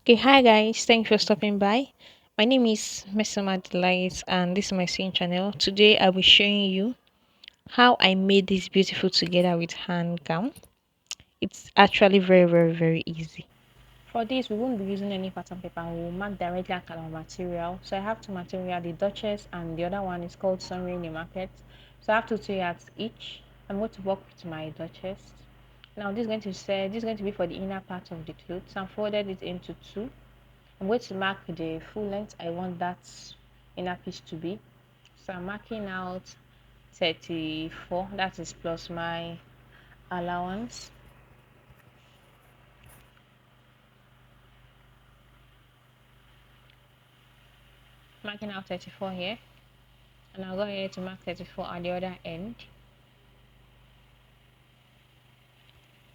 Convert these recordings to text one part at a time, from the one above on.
Okay, hi guys, thanks for stopping by. My name is Mesoma Delight, and this is my sewing channel. Today I'll be showing you how I made this beautiful together with hand gown. It's actually very easy. For this, we won't be using any pattern paper. We'll mark directly at our material. So I have two material, the Duchess and the other one is called Sunray in the market. So I have two yards each. I'm going to work with my Duchess. Now this is going to be for the inner part of the clothes. I folded it into two. I'm going to mark the full length I want that inner piece to be. So I'm marking out 34, that is plus my allowance. Marking out 34 here, and I'll go ahead to mark 34 at the other end.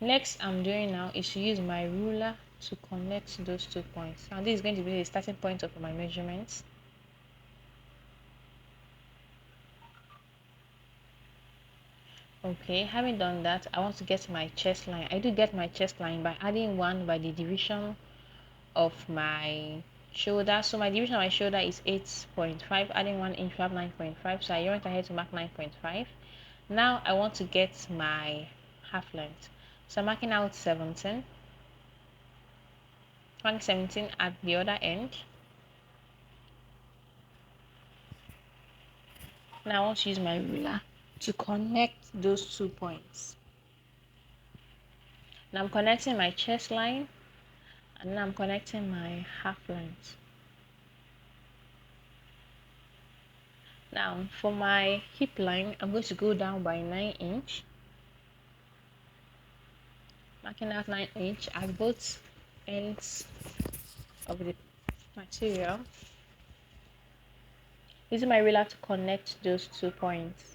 Next I'm doing now is to use my ruler to connect those 2 points. Now this is going to be the starting point of my measurements. Okay, having done that, I want to get my chest line. I do get my chest line by adding 1 by the division of my shoulder. So my division of my shoulder is 8.5. Adding 1 inch, we have 9.5. So I went ahead to mark 9.5. Now I want to get my half length. So I'm marking out 17. Mark 17 at the other end. Now I want to use my ruler to connect those 2 points. Now I'm connecting my chest line, and then I'm connecting my half length. Now for my hip line, I'm going to go down by 9 inch, marking out 9 inch at both ends of the material, using my ruler to connect those 2 points.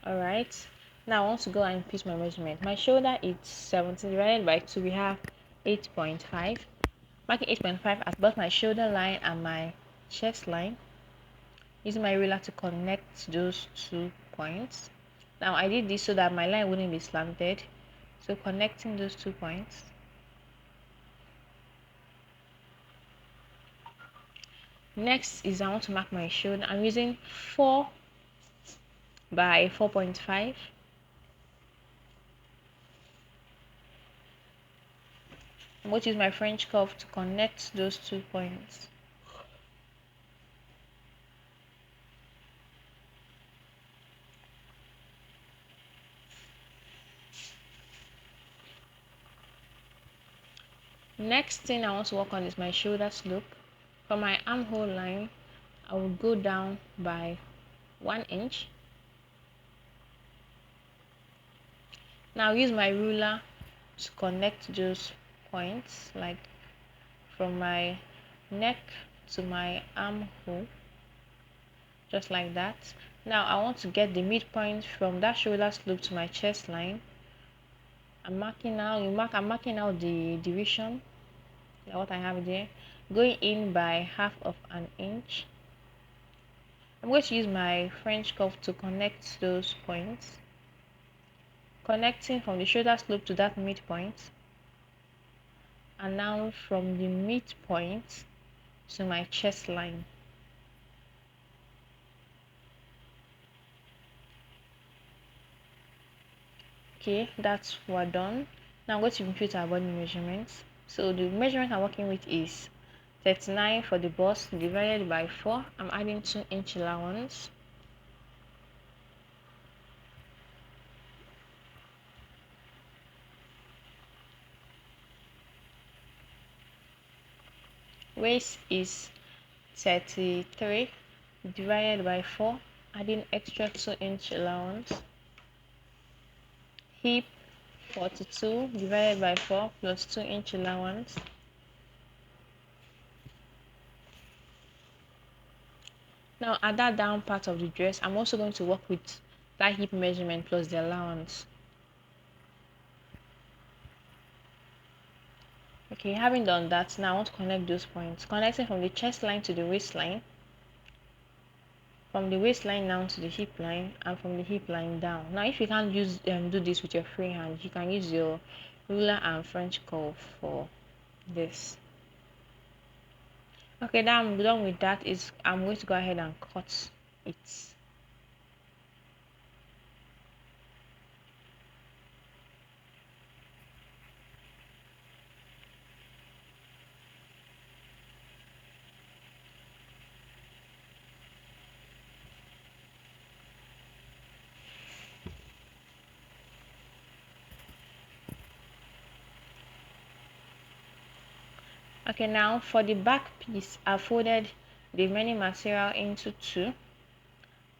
Alright, now I want to go and piece my measurement. My shoulder is 17 divided by 2, we have 8.5. Marking 8.5 at both my shoulder line and my chest line, using my ruler to connect those 2 points. Now I did this so that my line wouldn't be slanted, so connecting those 2 points. Next is I want to mark my shoulder. I'm using 4 by 4.5. I'm going to use my French curve to connect those 2 points. Next thing I want to work on is my shoulder slope. For my armhole line, I will go down by 1 inch. Now I'll use my ruler to connect those points, like from my neck to my armhole, just like that. Now I want to get the midpoint from that shoulder slope to my chest line. I'm marking out the division, like what I have there, going in by half of an inch. I'm going to use my French curve to connect those points, connecting from the shoulder slope to that midpoint, and now from the midpoint to my chest line. Okay, that's we're done. Now I'm going to impute our body measurements. So the measurement I'm working with is 39 for the bust divided by 4. I'm adding 2 inch allowance. Waist is 33 divided by 4, adding extra 2 inch allowance. Hip 42 divided by 4 plus 2 inch allowance. Now at that down part of the dress, I'm also going to work with that hip measurement plus the allowance. Okay, having done that, now I want to connect those points. Connecting from the chest line to the waistline. from the waistline down to the hip line, and from the hip line down. Now if you can't use do this with your free hand, you can use your ruler and French curve for this. Okay, now I'm done with that. Is I'm going to go ahead and cut it. Okay, now for the back piece, I folded the remaining material into two.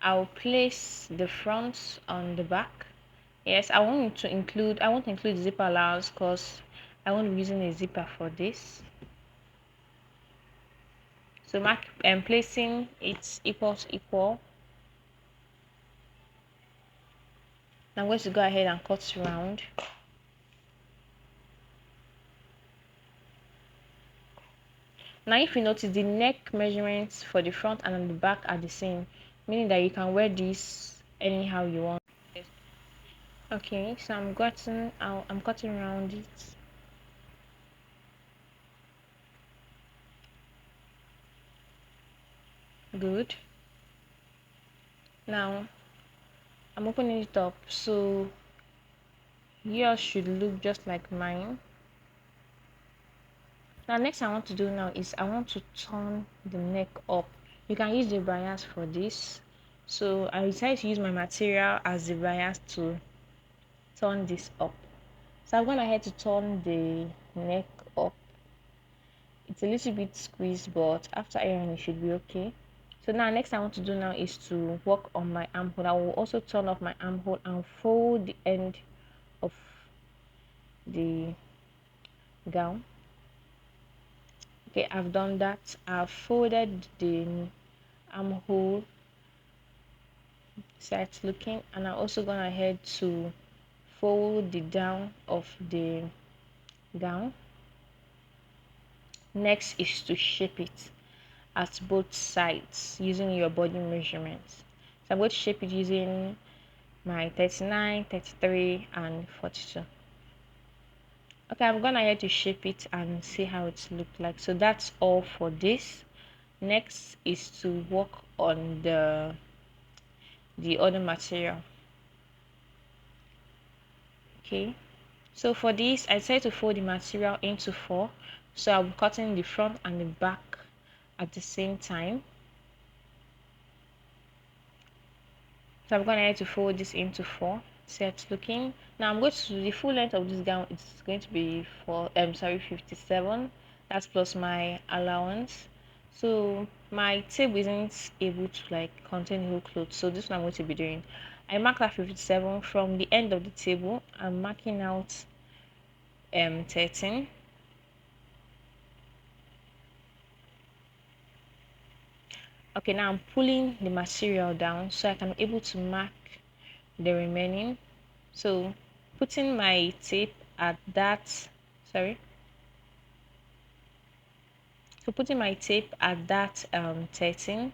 I'll place the front on the back. Yes, I want to include zipper allowance because I won't be using a zipper for this. So mark and placing it equal to equal. I'm going to go ahead and cut round. Now if you notice, the neck measurements for the front and the back are the same, meaning that you can wear this anyhow you want. Okay, so I'm cutting around it. Good. Now I'm opening it up, so yours should look just like mine. Now next I want to do now is I want to turn the neck up. You can use the bias for this. So I decided to use my material as the bias to turn this up. So I'm going ahead to turn the neck up. It's a little bit squeezed, but after ironing it should be okay. So now next I want to do now is to work on my armhole. I will also turn off my armhole and fold the end of the gown. Okay, I've done that. I've folded the armhole sides looking, and I'm also gone ahead to fold the down of the gown. Next is to shape it at both sides using your body measurements. So I'm going to shape it using my 39, 33 and 42. Okay, I'm gonna ahead to shape it and see how it looks like. So that's all for this. Next is to work on the other material. Okay, so for this I decided to fold the material into four, so I'll be cutting the front and the back at the same time. So I'm gonna to fold this into four. So it's looking. Now I'm going to the full length of this gown is going to be 57. That's plus my allowance. So my tape isn't able to like contain the whole clothes. So this one I'm going to be doing. I mark that 57 from the end of the table. I'm marking out 13. Okay, now I'm pulling the material down so I can be able to mark the remaining. So putting my tape at that, sorry, so putting my tape at that 13,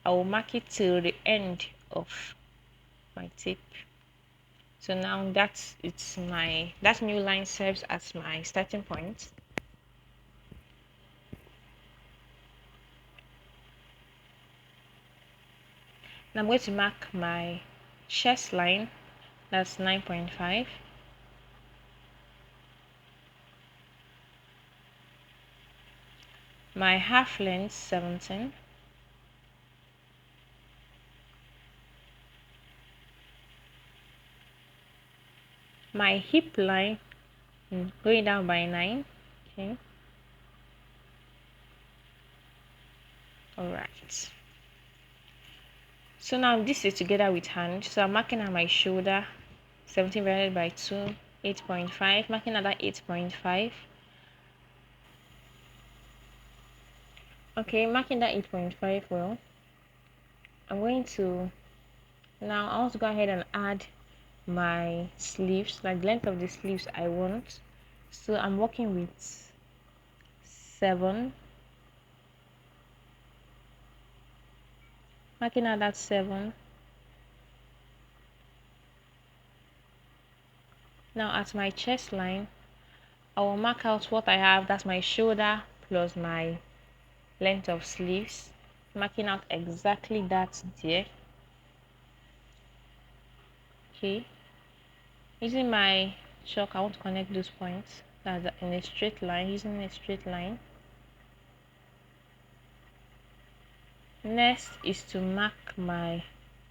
I will mark it till the end of my tape. So now that new line serves as my starting point. Now I'm going to mark my chest line, that's 9.5. My half length 17. My hip line going down by 9. Okay. All right. So now this is together with hand. So I'm marking at my shoulder, 17 divided by 2, 8.5. Marking at that 8.5. Okay, marking that 8.5 well. I'm going to, now I want to go ahead and add my sleeves, like the length of the sleeves I want. So I'm working with 7. Marking out that 7. Now at my chest line, I will mark out what I have. That's my shoulder plus my length of sleeves. Marking out exactly that there. Okay. Using my chalk, I want to connect those points. That's in a straight line, using a straight line. Next is to mark my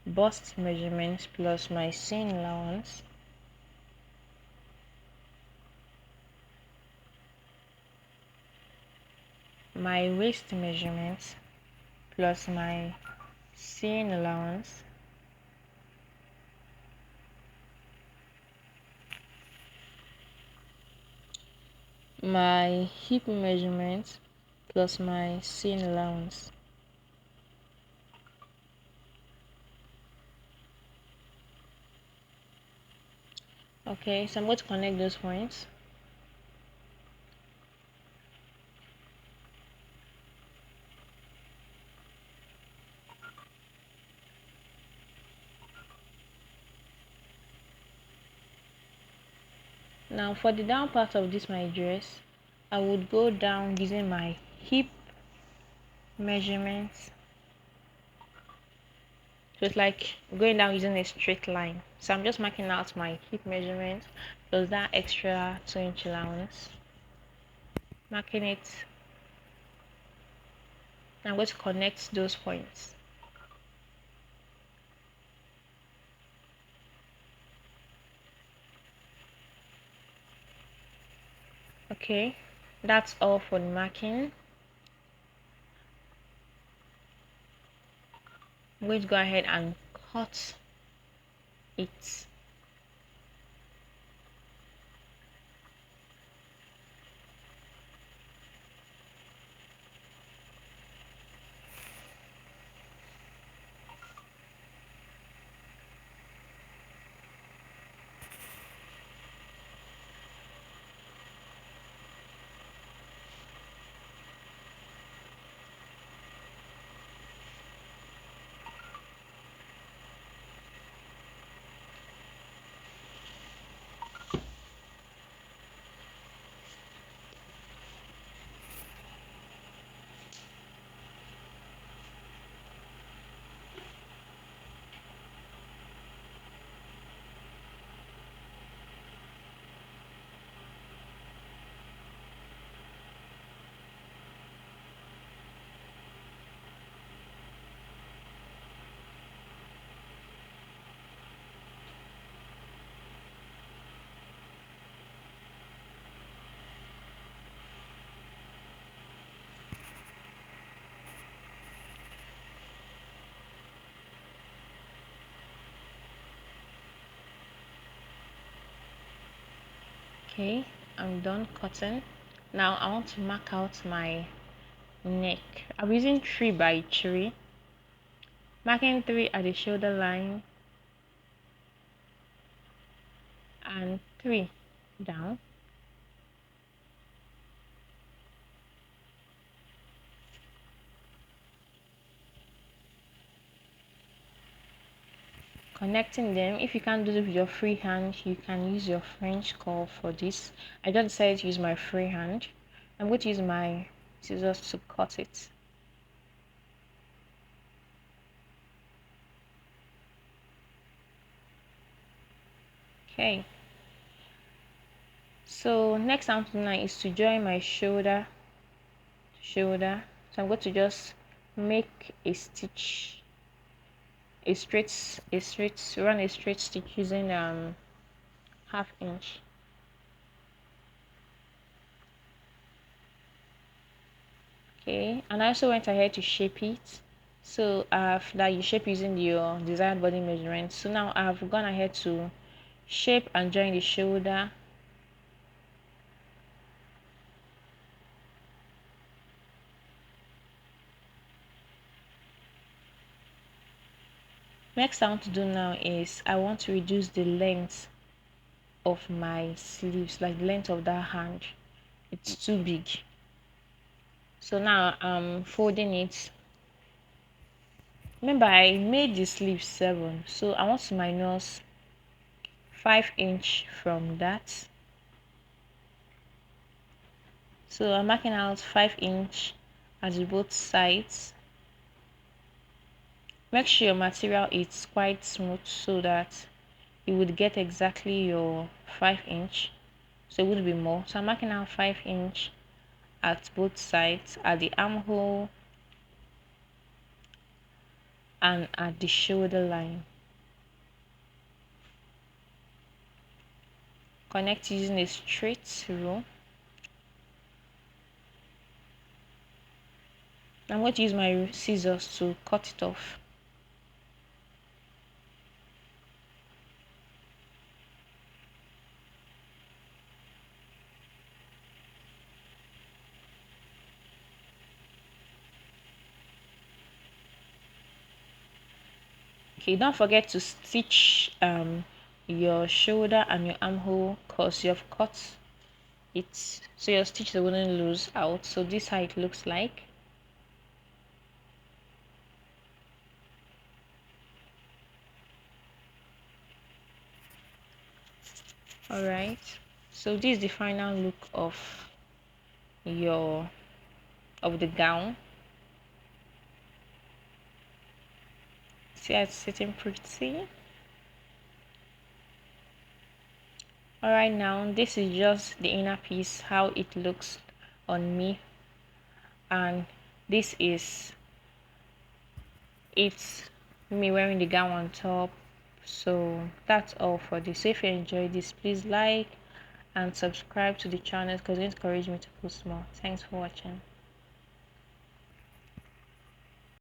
bust measurements plus my seam allowance. My waist measurements plus my seam allowance. My hip measurements plus my seam allowance. Okay, so I'm going to connect those points. Now for the down part of this my dress, I would go down using my hip measurements. So it's like going down using a straight line. So I'm just marking out my hip measurement plus that extra 2-inch allowance. Marking it. I'm going to connect those points. Okay, that's all for the marking. I'm going to go ahead and cut it. Okay, I'm done cutting. Now I want to mark out my neck. I'm using 3 by 3, marking 3 at the shoulder line and 3 down. Connecting them. If you can't do it with your free hand, you can use your French curl for this. I just decided to use my free hand. I'm going to use my scissors to cut it. Okay, so next I'm doing is to join my shoulder to shoulder. So I'm going to just make a stitch, run a straight stitch using 1/2 inch. Okay, and I also went ahead to shape it. So that you shape using your desired body measurement. So now I've gone ahead to shape and join the shoulder. Next I want to do now is I want to reduce the length of my sleeves, like the length of that hand. It's too big. So now I'm folding it. Remember, I made the sleeve 7, so I want to minus 5 inch from that. So I'm marking out 5 inch at both sides. Make sure your material is quite smooth so that you would get exactly your 5 inch, so it would be more. So I'm marking out 5 inch at both sides, at the armhole and at the shoulder line. Connect using a straight rule. I'm going to use my scissors to cut it off. Okay, don't forget to stitch your shoulder and your armhole because you have cut it so your stitches wouldn't lose out. So this is how it looks like. All right, so this is the final look of your the gown. See how it's sitting pretty. All right, now this is just the inner piece, how it looks on me, and this is it's me wearing the gown on top. So that's all for this. So if you enjoyed this, please like and subscribe to the channel because it encourages me to post more. Thanks for watching.